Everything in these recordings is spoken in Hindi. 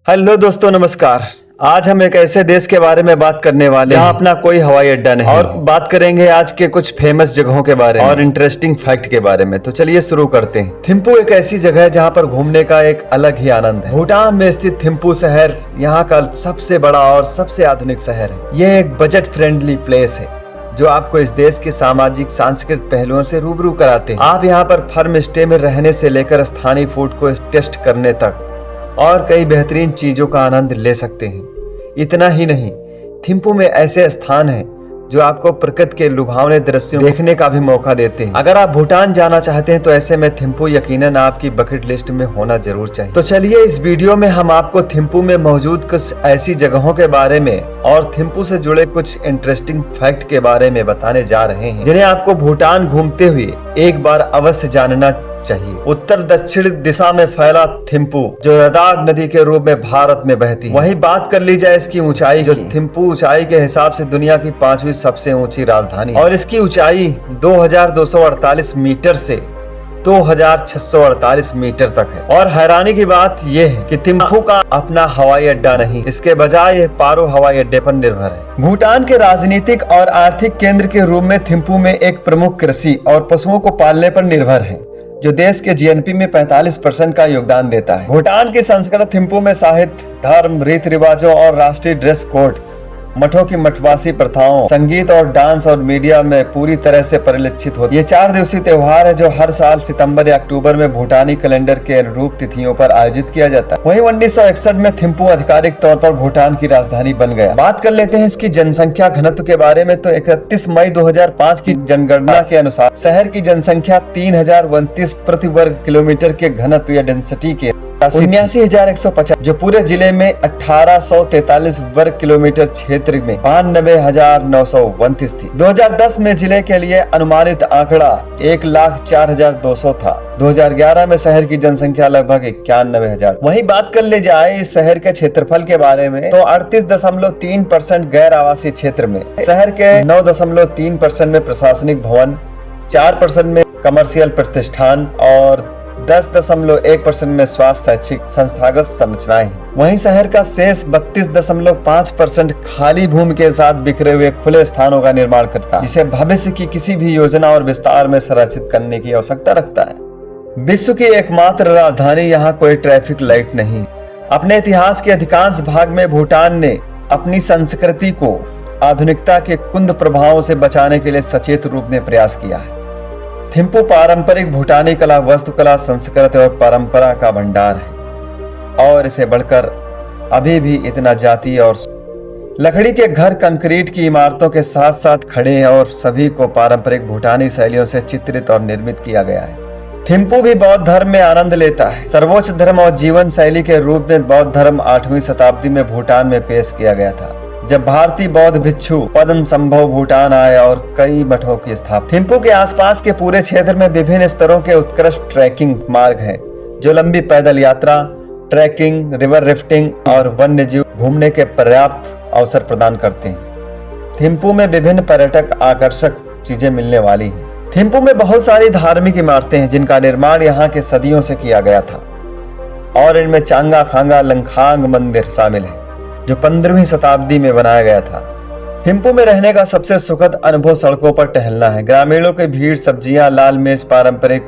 हेलो दोस्तों, नमस्कार। आज हम एक ऐसे देश के बारे में बात करने वाले हैं जहाँ अपना कोई हवाई अड्डा नहीं, और बात करेंगे आज के कुछ फेमस जगहों के बारे में और इंटरेस्टिंग फैक्ट के बारे में। तो चलिए शुरू करते हैं। थिम्पू एक ऐसी जगह है जहाँ पर घूमने का एक अलग ही आनंद है। भूटान में स्थित थिम्पू शहर यहाँ का सबसे बड़ा और सबसे आधुनिक शहर है। यह एक बजट फ्रेंडली प्लेस है जो आपको इस देश के सामाजिक सांस्कृतिक पहलुओं से रूबरू कराते हैं। आप यहाँ पर फार्म स्टे में रहने से लेकर स्थानीय फूड को टेस्ट करने तक और कई बेहतरीन चीजों का आनंद ले सकते हैं। इतना ही नहीं, थिम्पू में ऐसे स्थान हैं जो आपको प्रकृति के लुभावने दृश्यों देखने का भी मौका देते हैं। अगर आप भूटान जाना चाहते हैं तो ऐसे में थिम्पू यकीनन आपकी बकेट लिस्ट में होना जरूर चाहिए। तो चलिए इस वीडियो में हम आपको थिम्पू में मौजूद कुछ ऐसी जगहों के बारे में और थिम्पू से जुड़े कुछ इंटरेस्टिंग फैक्ट के बारे में बताने जा रहे हैं, जिन्हें आपको भूटान घूमते हुए एक बार अवश्य जानना चाहिए। उत्तर दक्षिण दिशा में फैला थिम्पू जो लद्दाख नदी के रूप में भारत में बहती है। वहीं बात कर ली जाए इसकी ऊंचाई, जो थिम्पू ऊंचाई के हिसाब से दुनिया की 5वीं सबसे ऊंची राजधानी और इसकी ऊंचाई 2248 मीटर से 2648 मीटर तक है। और हैरानी की बात यह है कि थिम्पू का अपना हवाई अड्डा नहीं, इसके बजाय यह पारो हवाई अड्डे पर निर्भर है। भूटान के राजनीतिक और आर्थिक केंद्र के रूप में थिम्पू में एक प्रमुख कृषि और पशुओं को पालने पर निर्भर है, जो देश के जीएनपी में 45% का योगदान देता है। भूटान की संस्कृति थिम्पू में साहित्य, धर्म, रीति रिवाजों और राष्ट्रीय ड्रेस कोड, मठों की मठवासी प्रथाओं, संगीत और डांस और मीडिया में पूरी तरह से परिलक्षित होती है। ये 4 दिवसीय त्योहार है जो हर साल सितंबर या अक्टूबर में भूटानी कैलेंडर के अनुरूप तिथियों पर आयोजित किया जाता है। वहीं 1961 में थिम्पू आधिकारिक तौर पर भूटान की राजधानी बन गया। बात कर लेते हैं इसकी जनसंख्या घनत्व के बारे में। तो 31 मई 2005 की जनगणना के अनुसार शहर की जनसंख्या 3029 प्रति वर्ग किलोमीटर के घनत्व या डेंसिटी के 79,150, जो पूरे जिले में 1843 वर्ग किलोमीटर क्षेत्र में 92,929 थी। 2010 में जिले के लिए अनुमानित आंकड़ा 1,04,200 था। 2011 में शहर की जनसंख्या लगभग 91,000। वहीं बात कर ले जाए इस शहर के क्षेत्रफल के बारे में तो 38.3% गैर आवासीय क्षेत्र में, शहर के 9.3% में प्रशासनिक भवन, 4% में कमर्शियल प्रतिष्ठान और 10.1% में स्वास्थ्य शैक्षिक संस्थागत संरचनाएं हैं। वहीं शहर का शेष 32.5% खाली भूमि के साथ बिखरे हुए खुले स्थानों का निर्माण करता है, जिसे भविष्य की किसी भी योजना और विस्तार में संरक्षित करने की आवश्यकता रखता है। विश्व की एकमात्र राजधानी, यहाँ कोई ट्रैफिक लाइट नहीं। अपने इतिहास के अधिकांश भाग में भूटान ने अपनी संस्कृति को आधुनिकता के कुंद प्रभावों से बचाने के लिए सचेत रूप में प्रयास किया है। थिम्पू पारंपरिक भूटानी कला, वास्तुकला, संस्कृति और परंपरा का भंडार है, और इसे बढ़कर अभी भी इतना जातीय और लकड़ी के घर, कंक्रीट की इमारतों के साथ साथ खड़े हैं और सभी को पारंपरिक भूटानी शैलियों से चित्रित और निर्मित किया गया है। थिम्पू भी बौद्ध धर्म में आनंद लेता है। सर्वोच्च धर्म और जीवन शैली के रूप में बौद्ध धर्म 8वीं शताब्दी में भूटान में पेश किया गया था, जब भारतीय बौद्ध भिक्षु पद्म संभव भूटान आए और कई मठों की स्थापना। थिम्पू के आसपास के पूरे क्षेत्र में विभिन्न स्तरों के उत्कृष्ट ट्रैकिंग मार्ग हैं, जो लंबी पैदल यात्रा, ट्रैकिंग, रिवर राफ्टिंग और वन्य जीव घूमने के पर्याप्त अवसर प्रदान करते हैं। थिम्पू में विभिन्न पर्यटक आकर्षक चीजें मिलने वाली हैं। थिम्पू में बहुत सारी धार्मिक इमारतें हैं जिनका निर्माण यहाँ के सदियों से किया गया था, और इनमें चांगा खांगा लंखांग मंदिर शामिल है, जो 15वीं शताब्दी में बनाया गया था। थिम्पू में रहने का सबसे सुखद अनुभव सड़कों पर टहलना है। ग्रामीणों की भीड़ सब्जियां, लाल मिर्च, पारंपरिक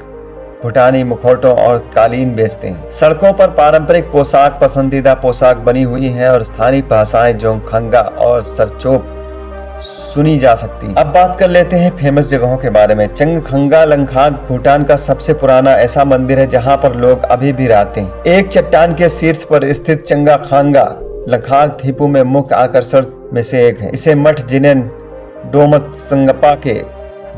भूटानी मुखौटों और कालीन बेचते हैं। सड़कों पर पारंपरिक पोशाक पसंदीदा पोशाक बनी हुई है और स्थानीय भाषाएं जोंगखंगा और सरचोप सुनी जा सकती है। अब बात कर लेते हैं फेमस जगहों के बारे में। चंगखंगा लंखांग भूटान का सबसे पुराना ऐसा मंदिर है जहाँ पर लोग अभी भी रहते हैं। एक चट्टान के शीर्ष पर स्थित चंगाखांगा लंखांग थिम्पू में मुख्य आकर्षण में से एक है। इसे मठ जिनेन डोमत संगपा के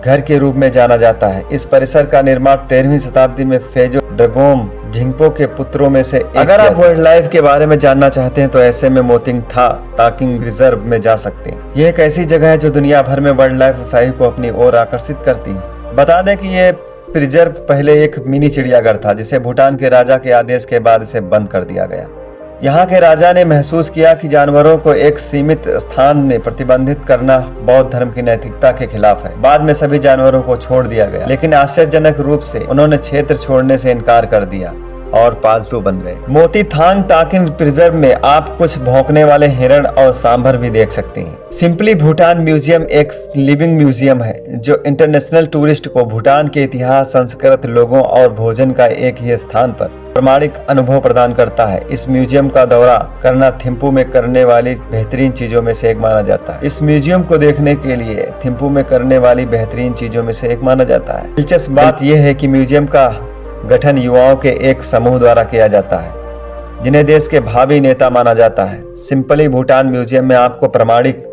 घर के रूप में जाना जाता है। इस परिसर का निर्माण 13वीं शताब्दी में फेजो ड्रगोम झिंगपो के पुत्रों में से एक। अगर आप वाइल्ड लाइफ के बारे में जानना चाहते हैं तो ऐसे में मोतिंग था ताकिंग रिजर्व में जा सकते हैं। यह एक ऐसी जगह है जो दुनिया भर में वाइल्ड लाइफ उत्साही को अपनी ओर आकर्षित करती है। बता दें कि यह प्रिजर्व पहले एक मिनी चिड़ियाघर था, जिसे भूटान के राजा के आदेश के बाद इसे बंद कर दिया गया। यहाँ के राजा ने महसूस किया कि जानवरों को एक सीमित स्थान में प्रतिबंधित करना बौद्ध धर्म की नैतिकता के खिलाफ है। बाद में सभी जानवरों को छोड़ दिया गया, लेकिन आश्चर्यजनक रूप से उन्होंने क्षेत्र छोड़ने से इनकार कर दिया और पालतू बन गए। मोती थांग ताकिन प्रिजर्व में आप कुछ भौंकने वाले हिरण और सांभर भी देख सकते हैं। सिंपली भूटान म्यूजियम एक लिविंग म्यूजियम है जो इंटरनेशनल टूरिस्ट को भूटान के इतिहास, संस्कृत, लोगों और भोजन का एक ही स्थान पर प्रामाणिक अनुभव प्रदान करता है। इस म्यूजियम का दौरा करना थिम्पू में करने वाली बेहतरीन चीजों में से एक माना जाता है। इस म्यूजियम को देखने के लिए थिम्पू में करने वाली बेहतरीन चीजों में से एक माना जाता है। दिलचस्प बात यह है कि म्यूजियम का गठन युवाओं के एक समूह द्वारा किया जाता है जिन्हें देश के भावी नेता माना जाता है। सिंपली भूटान म्यूजियम में आपको प्रामाणिक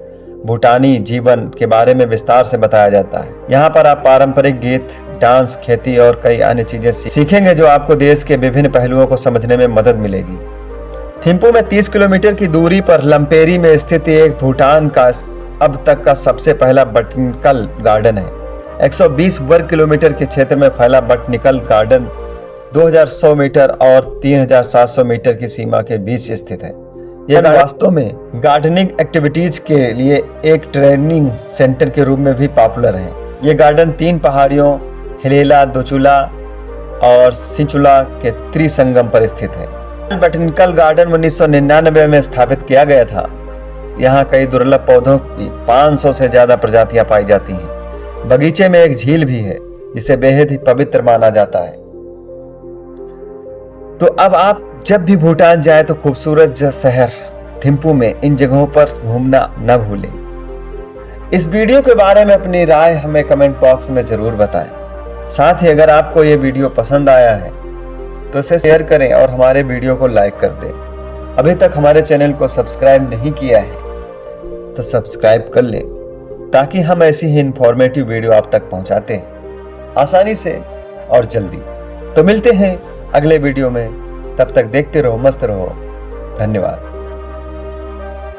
भूटानी जीवन के बारे में विस्तार से बताया जाता है। यहाँ पर आप पारंपरिक गीत, डांस, खेती और कई अन्य चीजें सीखेंगे जो आपको देश के विभिन्न पहलुओं को समझने में मदद मिलेगी। थिम्पू में 30 किलोमीटर की दूरी पर लंपेरी में स्थित एक भूटान का अब तक का सबसे पहला बॉटनिकल गार्डन है। 120 वर्ग किलोमीटर के क्षेत्र में फैला बॉटनिकल गार्डन 2100 मीटर और 3700 मीटर की सीमा के बीच स्थित है। यह वास्तव में गार्डनिंग एक्टिविटीज के लिए एक ट्रेनिंग सेंटर के रूप में भी पॉपुलर है। ये गार्डन 3 पहाड़ियों हिलेला, दोचुला और सिंचुला के त्रिसंगम पर स्थित है। बॉटनिकल गार्डन 1999 में स्थापित किया गया था। यहाँ कई दुर्लभ पौधों की 500 से ज्यादा प्रजातियां पाई जाती हैं। बगीचे में एक झील भी है जिसे बेहद ही पवित्र माना जाता है। तो अब आप जब भी भूटान जाए तो खूबसूरत शहर थिम्पू में इन जगहों पर घूमना न भूलें। इस वीडियो के बारे में अपनी राय हमें कमेंट बॉक्स में जरूर बताएं। साथ ही अगर आपको ये वीडियो पसंद आया है तो इसे शेयर करें और हमारे वीडियो को लाइक कर दें। अभी तक हमारे चैनल को सब्सक्राइब नहीं किया है तो सब्सक्राइब कर लें ताकि हम ऐसी ही इंफॉर्मेटिव वीडियो आप तक पहुंचाते हैं आसानी से और जल्दी। तो मिलते हैं अगले वीडियो में, तब तक देखते रहो, मस्त रहो। धन्यवाद।